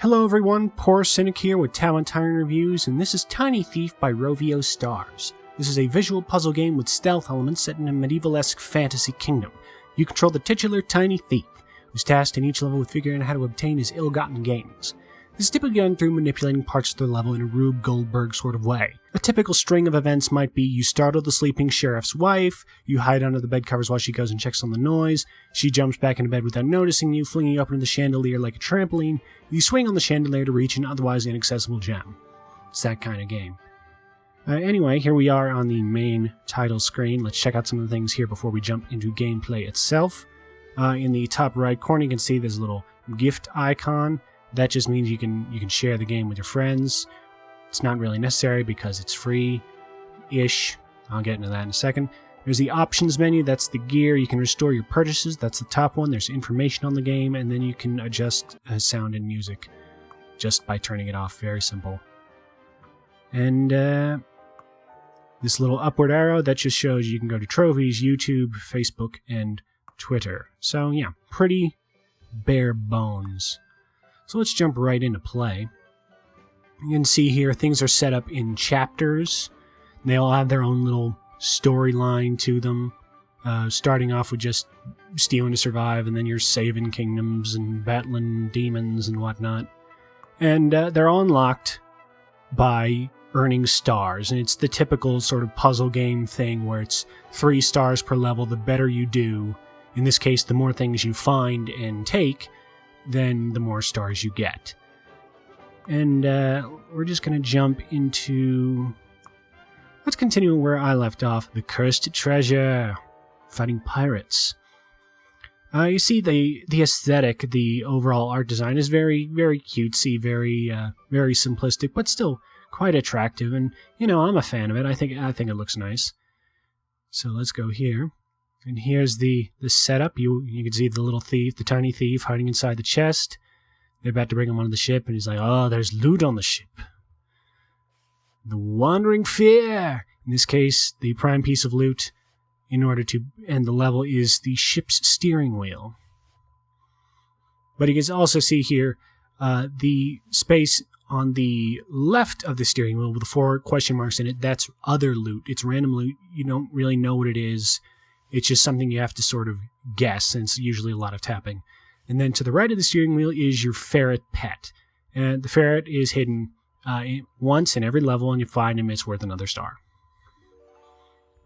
Hello everyone, Poor Cynic here with Tyrant Reviews, and this is Tiny Thief by Rovio Stars. This is a visual puzzle game with stealth elements set in a medieval-esque fantasy kingdom. You control the titular Tiny Thief, who's tasked in each level with figuring out how to obtain his ill-gotten gains. This is typically done through manipulating parts of the level in a Rube Goldberg sort of way. A typical string of events might be you startle the sleeping sheriff's wife, you hide under the bed covers while she goes and checks on the noise, she jumps back into bed without noticing you, flinging you up into the chandelier like a trampoline, you swing on the chandelier to reach an otherwise inaccessible gem. It's that kind of game. Anyway, here we are on the main title screen. Let's check out some of the things here before we jump into gameplay itself. In the top right corner you can see there's a little gift icon. That just means you can share the game with your friends. It's not really necessary because it's free-ish. I'll get into that in a second. There's the options menu. That's the gear. You can restore your purchases. That's the top one. There's information on the game, and then you can adjust sound and music just by turning it off. Very simple. And this little upward arrow, that just shows you can go to trophies, YouTube, Facebook, and Twitter. So yeah, pretty bare bones. So let's jump right into play. You can see here things are set up in chapters. They all have their own little storyline to them. Starting off with just stealing to survive, and then you're saving kingdoms and battling demons and whatnot. And they're all unlocked by earning stars. And it's the typical sort of puzzle game thing where it's 3 stars per level. The better you do, in this case, the more things you find and take, then the more stars you get. And we're just going to jump into... Let's continue where I left off. The Cursed Treasure. Fighting pirates. You see the aesthetic, the overall art design is very, very cutesy, very simplistic, but still quite attractive. And, you know, I'm a fan of it. I think it looks nice. So let's go here. And here's the setup. You can see the little thief, the tiny thief, hiding inside the chest. They're about to bring him onto the ship, and he's like, oh, there's loot on the ship. The Wandering Fear! In this case, the prime piece of loot, in order to end the level, is the ship's steering wheel. But you can also see here the space on the left of the steering wheel with the 4 question marks in it. That's other loot. It's random loot. You don't really know what it is. It's just something you have to sort of guess, and it's usually a lot of tapping. And then to the right of the steering wheel is your ferret pet. And the ferret is hidden once in every level, and you find him, it's worth another star.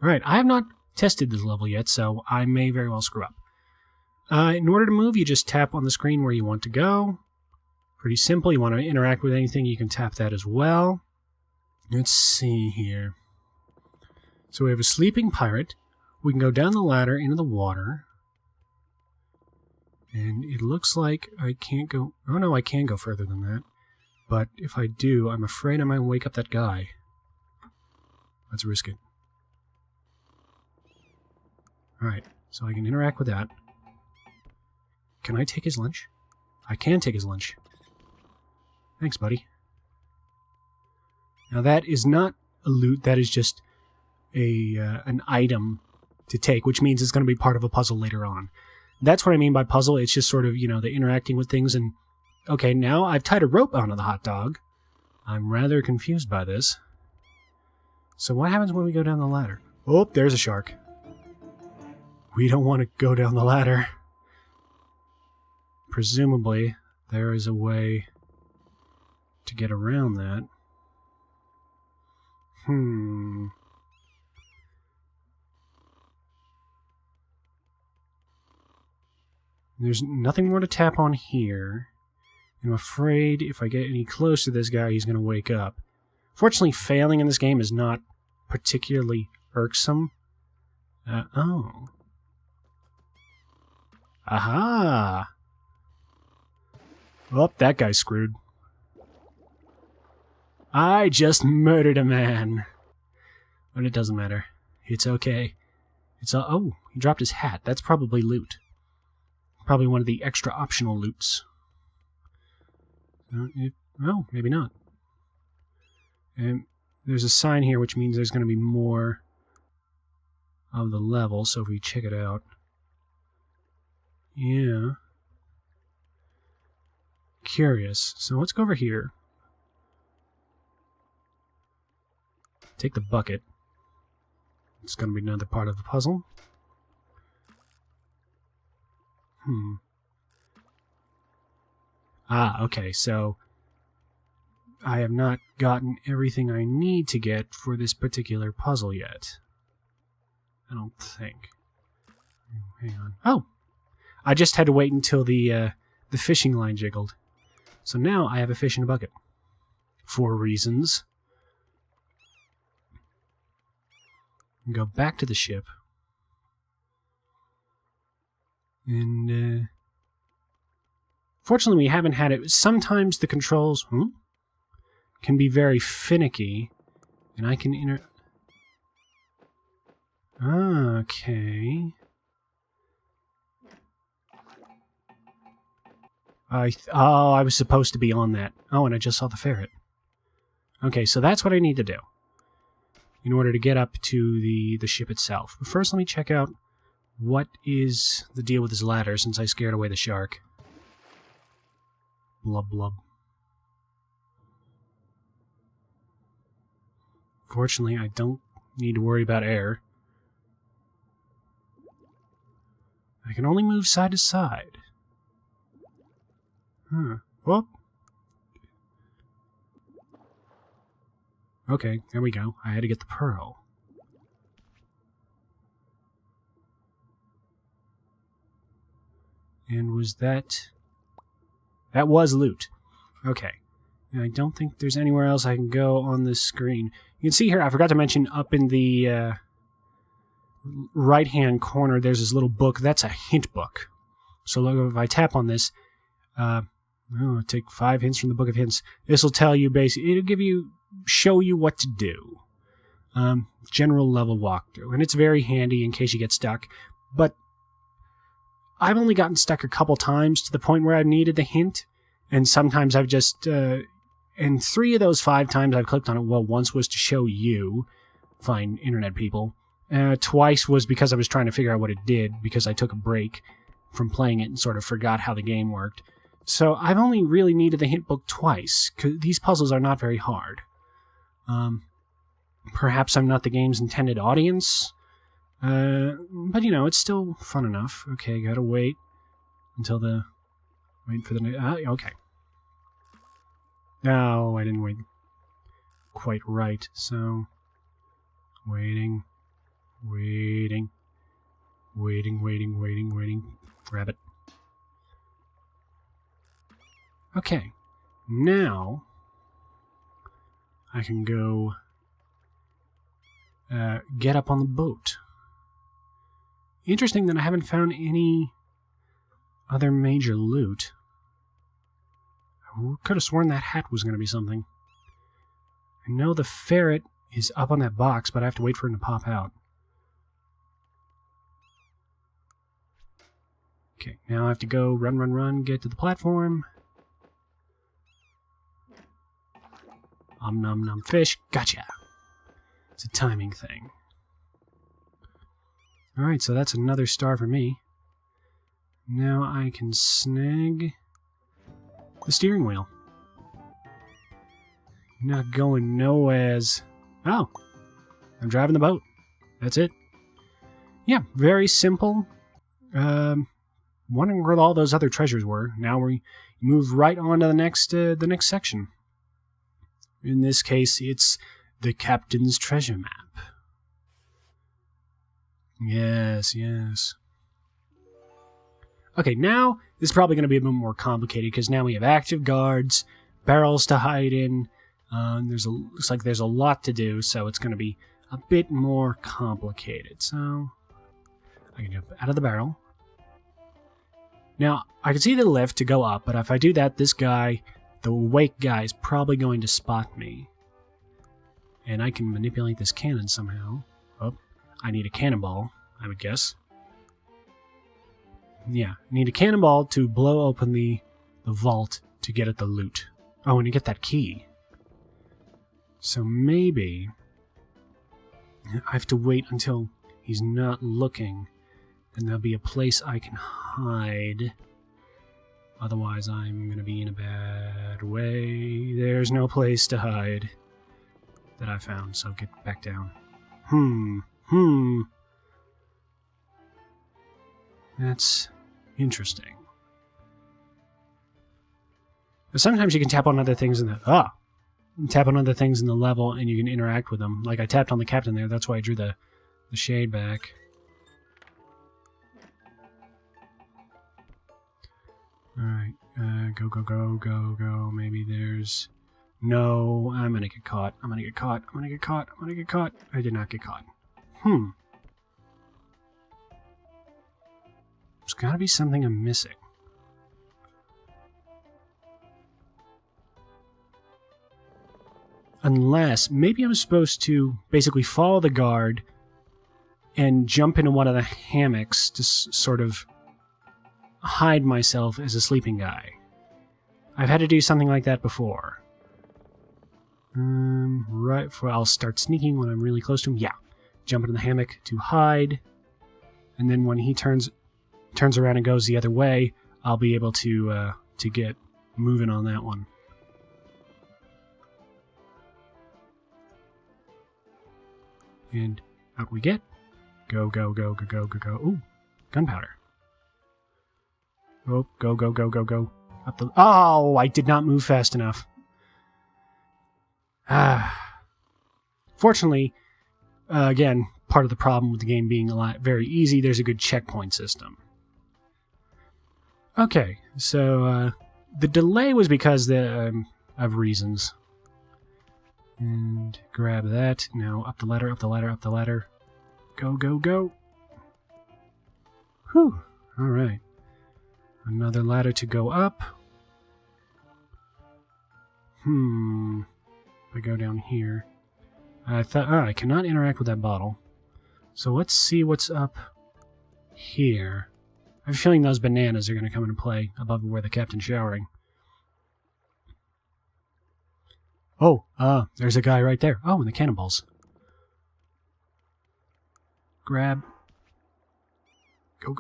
Alright, I have not tested this level yet, so I may very well screw up. In order to move, you just tap on the screen where you want to go. Pretty simple. You want to interact with anything, you can tap that as well. Let's see here. So we have a sleeping pirate. We can go down the ladder into the water. And it looks like I can't go... Oh no, I can go further than that. But if I do, I'm afraid I might wake up that guy. Let's risk it. Alright, so I can interact with that. Can I take his lunch? I can take his lunch. Thanks, buddy. Now that is not a loot, that is just an item to take, which means it's going to be part of a puzzle later on. That's what I mean by puzzle. It's just sort of, you know, the interacting with things. And okay, now I've tied a rope onto the hot dog. I'm rather confused by this. So what happens when we go down the ladder? Oh, there's a shark. We don't want to go down the ladder. Presumably, there is a way to get around that. There's nothing more to tap on here. I'm afraid if I get any close to this guy, he's going to wake up. Fortunately, failing in this game is not particularly irksome. Oh. Aha! Oh, that guy's screwed. I just murdered a man. But it doesn't matter. It's okay. Oh, he dropped his hat. That's probably loot. Probably one of the extra optional loots. Well, maybe not. And there's a sign here which means there's going to be more of the level, so if we check it out. Yeah. curious. So let's go over here. Take the bucket. It's going to be another part of the puzzle. Ah, okay, so I have not gotten everything I need to get for this particular puzzle yet. I don't think. Hang on. Oh! I just had to wait until the fishing line jiggled. So now I have a fish in a bucket. For reasons. Go back to the ship. And, fortunately we haven't had it. Sometimes the controls can be very finicky. And I can okay. I was supposed to be on that. Oh, and I just saw the ferret. Okay, so that's what I need to do in order to get up to the ship itself. But first, let me check out what is the deal with this ladder, since I scared away the shark. Blub blub. Fortunately, I don't need to worry about air. I can only move side to side. Whoop. Okay, there we go. I had to get the pearl. And was that... That was loot. Okay. And I don't think there's anywhere else I can go on this screen. You can see here, I forgot to mention, up in the right-hand corner, there's this little book. That's a hint book. So look, if I tap on this... take 5 hints from the Book of Hints. This will tell you basically, show you what to do. General level walkthrough. And it's very handy in case you get stuck. But I've only gotten stuck a couple times to the point where I've needed the hint. And sometimes I've just, and 3 of those 5 times I've clicked on it, well, once was to show you, fine internet people. Twice was because I was trying to figure out what it did, because I took a break from playing it and sort of forgot how the game worked. So I've only really needed the hint book twice, because these puzzles are not very hard. Perhaps I'm not the game's intended audience, but you know, it's still fun enough. Okay, gotta wait until wait for the, okay. No, I didn't wait quite right, so, waiting, grab it. Okay, now I can go get up on the boat. Interesting that I haven't found any other major loot. I could have sworn that hat was going to be something. I know the ferret is up on that box, but I have to wait for him to pop out. Okay, now I have to go run, get to the platform. Nom nom fish. Gotcha. It's a timing thing. Alright, so that's another star for me. Now I can snag the steering wheel. Not going nowheres. Oh, I'm driving the boat. That's it. Yeah, very simple. Wondering where all those other treasures were. Now we move right on to the next section. In this case, it's the Captain's Treasure Map. Yes, yes. Okay, now this is probably going to be a bit more complicated because now we have active guards, barrels to hide in. Looks like there's a lot to do, so it's going to be a bit more complicated. So I can jump out of the barrel. Now I can see the lift to go up, but if I do that, this guy, the wake guy, is probably going to spot me. And I can manipulate this cannon somehow. Oh, I need a cannonball, I would guess. Yeah, I need a cannonball to blow open the vault to get at the loot. Oh, and to get that key. So maybe I have to wait until he's not looking, and there'll be a place I can hide. Otherwise, I'm going to be in a bad way. There's no place to hide that I found, so get back down. That's interesting. But sometimes you can tap on other things in the... tap on other things in the level and you can interact with them. Like I tapped on the captain there, that's why I drew the shade back. Alright, go. Maybe there's... No, I'm gonna get caught. I'm gonna get caught. I did not get caught. There's gotta be something I'm missing. Unless, maybe I'm supposed to basically follow the guard and jump into one of the hammocks to sort of hide myself as a sleeping guy. I've had to do something like that before. Right, I'll start sneaking when I'm really close to him. Yeah, jump into the hammock to hide, and then when he turns around and goes the other way, I'll be able to get moving on that one. And out we get. Go. Ooh, gunpowder. Oh, go. Up the... Oh, I did not move fast enough. Fortunately, again, part of the problem with the game being very easy, there's a good checkpoint system. Okay, so the delay was because of reasons. And grab that. Now up the ladder. Go. Whew. Alright. Another ladder to go up. If I go down here. I thought, I cannot interact with that bottle. So let's see what's up here. I have a feeling those bananas are going to come into play above where the captain's showering. Oh, there's a guy right there. Oh, and the cannonballs. Grab. Go.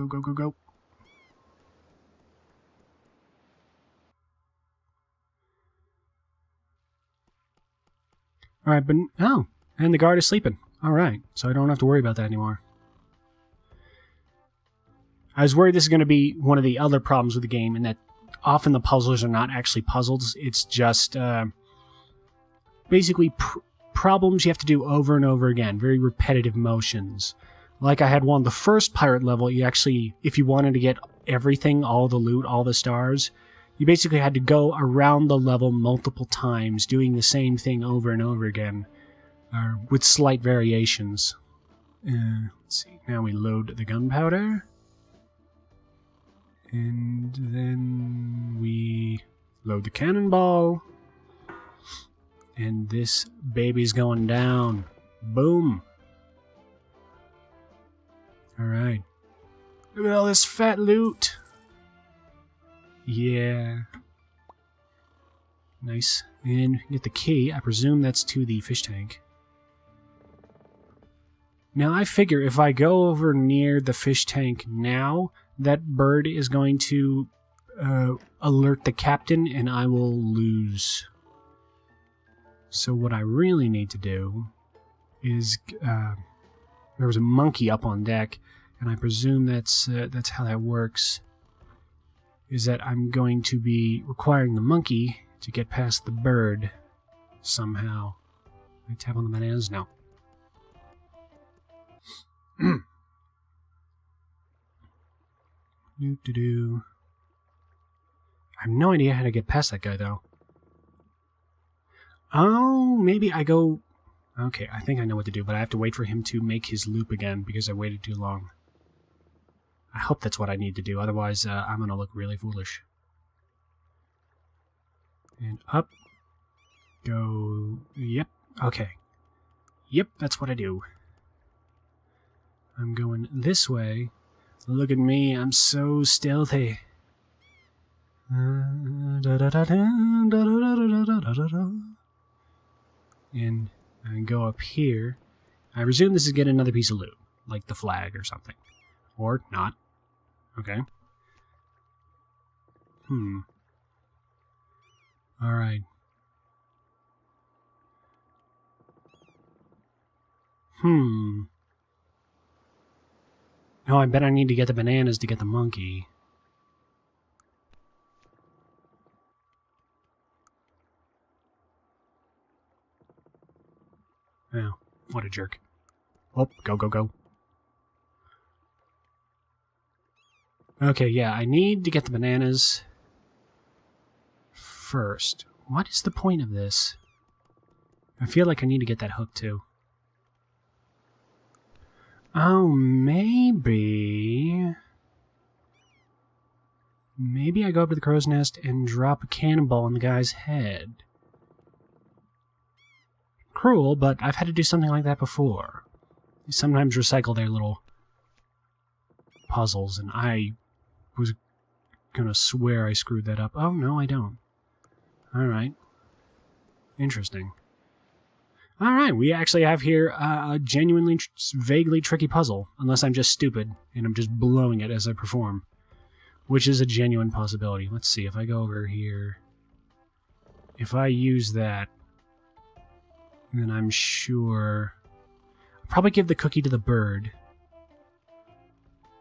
Alright, but... Oh, and the guard is sleeping. Alright, so I don't have to worry about that anymore. I was worried this is going to be one of the other problems with the game, in that often the puzzles are not actually puzzles. It's just... basically problems you have to do over and over again. Very repetitive motions. Like I had one, the first pirate level, you actually, if you wanted to get everything, all the loot, all the stars, you basically had to go around the level multiple times, doing the same thing over and over again, with slight variations. Let's see, now we load the gunpowder. And then we load the cannonball. And this baby's going down. Boom. Alright. Look at all this fat loot. Yeah. Nice. And get the key. I presume that's to the fish tank. Now I figure if I go over near the fish tank now, that bird is going to alert the captain and I will lose. So what I really need to do is, there was a monkey up on deck, and I presume that's how that works, is that I'm going to be requiring the monkey to get past the bird somehow. Can I tap on the bananas? No. I have no idea how to get past that guy, though. Oh, maybe I go... Okay, I think I know what to do, but I have to wait for him to make his loop again because I waited too long. I hope that's what I need to do, otherwise I'm going to look really foolish. And up. Go... Yep, okay. Yep, that's what I do. I'm going this way. Look at me, I'm so stealthy. And I go up here. I presume this is getting another piece of loot, like the flag or something. Or not. Okay. Alright. No, I bet I need to get the bananas to get the monkey. Oh, what a jerk. Oh, go, go, go. Okay, yeah, I need to get the bananas first. What is the point of this? I feel like I need to get that hook, too. Oh, maybe... Maybe I go up to the crow's nest and drop a cannonball on the guy's head. Cruel, but I've had to do something like that before. They sometimes recycle their little puzzles, and I was gonna swear I screwed that up. Oh, no, I don't. Alright. Interesting. Alright, we actually have here a genuinely, vaguely tricky puzzle, unless I'm just stupid, and I'm just blowing it as I perform. Which is a genuine possibility. Let's see, if I go over here... If I use that, then I'm sure... I'll probably give the cookie to the bird.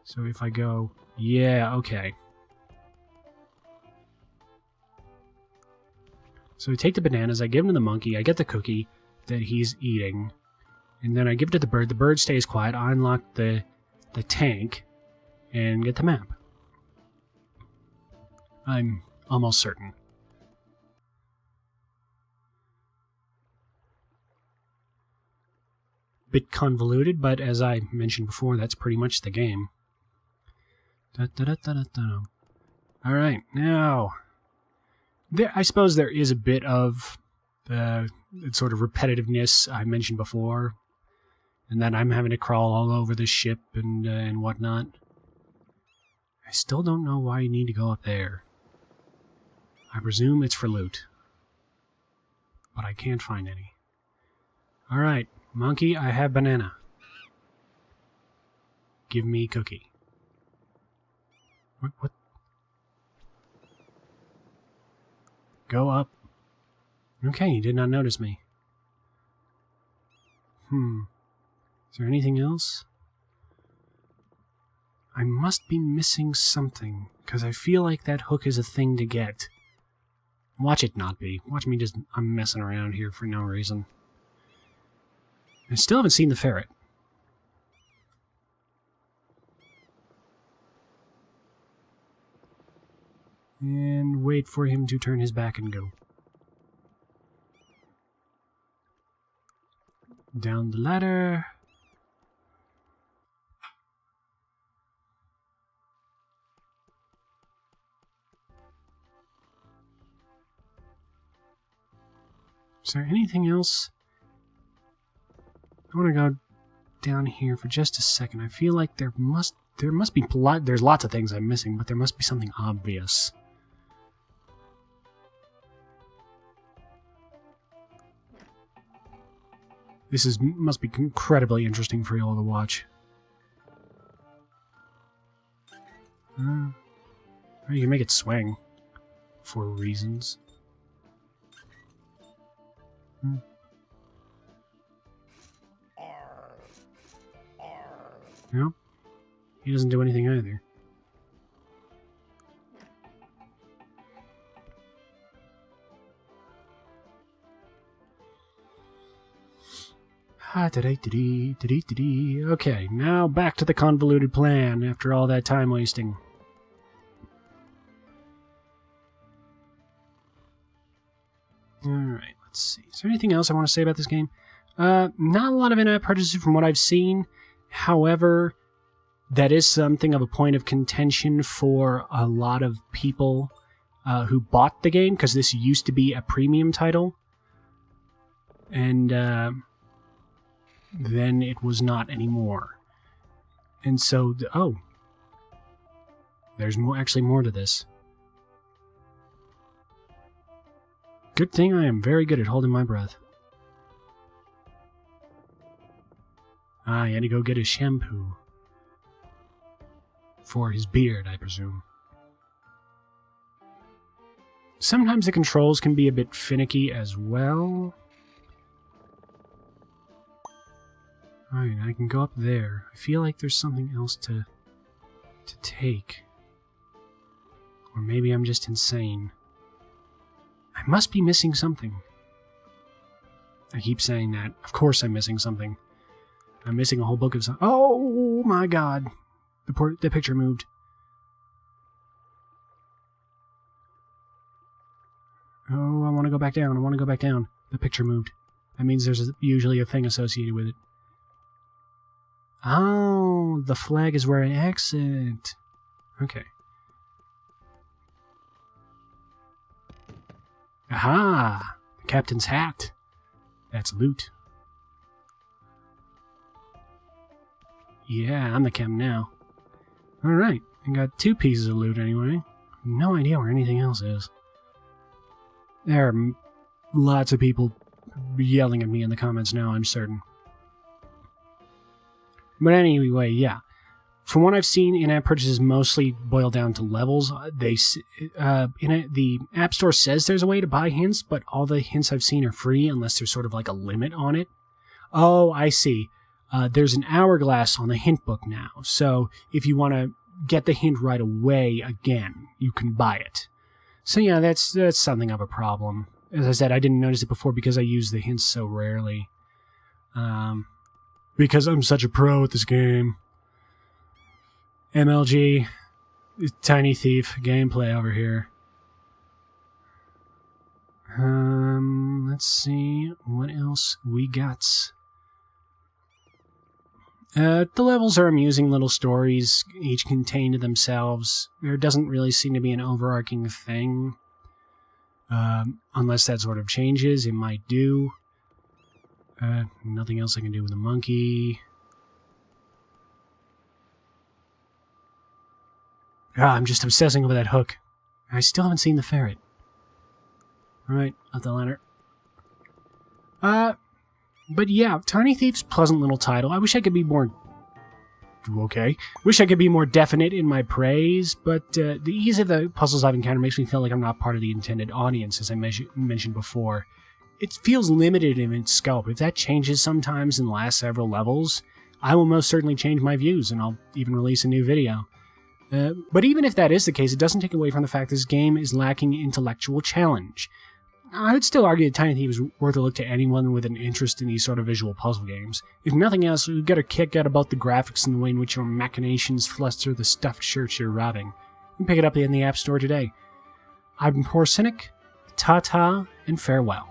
So if I go... Yeah, okay. So I take the bananas, I give them to the monkey, I get the cookie that he's eating, and then I give it to the bird stays quiet, I unlock the tank, and get the map. I'm almost certain. Bit convoluted, but as I mentioned before, that's pretty much the game. Alright, now... I suppose there is a bit of sort of repetitiveness I mentioned before, and that I'm having to crawl all over the ship and whatnot. I still don't know why you need to go up there. I presume it's for loot, but I can't find any. Alright, monkey, I have banana. Give me cookie. What? Go up. Okay, you did not notice me. Is there anything else? I must be missing something, because I feel like that hook is a thing to get. Watch it not be. Watch me just... I'm messing around here for no reason. I still haven't seen the ferret. And wait for him to turn his back and go. Down the ladder. Is there anything else? I want to go down here for just a second. I feel like there must be there's lots of things I'm missing, but there must be something obvious. This must be incredibly interesting for you all to watch. Or you can make it swing for reasons. Nope. He doesn't do anything either. Okay, now back to the convoluted plan after all that time wasting. Alright, let's see. Is there anything else I want to say about this game? Not a lot of in-app purchases from what I've seen. However, that is something of a point of contention for a lot of people who bought the game, because this used to be a premium title. And then it was not anymore. And so, there's actually more to this. Good thing I am very good at holding my breath. Ah, he had to go get his shampoo. For his beard, I presume. Sometimes the controls can be a bit finicky as well. Alright, I can go up there. I feel like there's something else to take. Or maybe I'm just insane. I must be missing something. I keep saying that. Of course I'm missing something. I'm missing a whole book of something. Oh my god. The picture moved. Oh, I want to go back down. I want to go back down. The picture moved. That means there's usually a thing associated with it. Oh, the flag is where I exit. Okay. Aha! The captain's hat. That's loot. Yeah, I'm the captain now. Alright, I got 2 pieces of loot anyway. No idea where anything else is. There are lots of people yelling at me in the comments now, I'm certain. But anyway, yeah. From what I've seen, in-app purchases mostly boil down to levels. The App Store says there's a way to buy hints, but all the hints I've seen are free unless there's sort of like a limit on it. Oh, I see. There's an hourglass on the hint book now, so if you want to get the hint right away again, you can buy it. So yeah, that's something of a problem. As I said, I didn't notice it before because I use the hints so rarely. Because I'm such a pro at this game. MLG, Tiny Thief gameplay over here. Let's see what else we got. The levels are amusing little stories, each contained to themselves. There doesn't really seem to be an overarching thing. Unless that sort of changes, it might do. Nothing else I can do with the monkey. I'm just obsessing over that hook. I still haven't seen the ferret. Alright, up the ladder. But yeah, Tiny Thief's pleasant little title. I wish I could be more... Okay. Wish I could be more definite in my praise, but the ease of the puzzles I've encountered makes me feel like I'm not part of the intended audience, as I mentioned before. It feels limited in its scope. If that changes sometimes in the last several levels, I will most certainly change my views, and I'll even release a new video. But even if that is the case, it doesn't take away from the fact this game is lacking intellectual challenge. I would still argue that Tiny Thief is worth a look to anyone with an interest in these sort of visual puzzle games. If nothing else, you'll get a kick out about the graphics and the way in which your machinations fluster the stuffed shirts you're robbing. You can pick it up in the App Store today. I'm Poor Cynic, ta-ta, and farewell.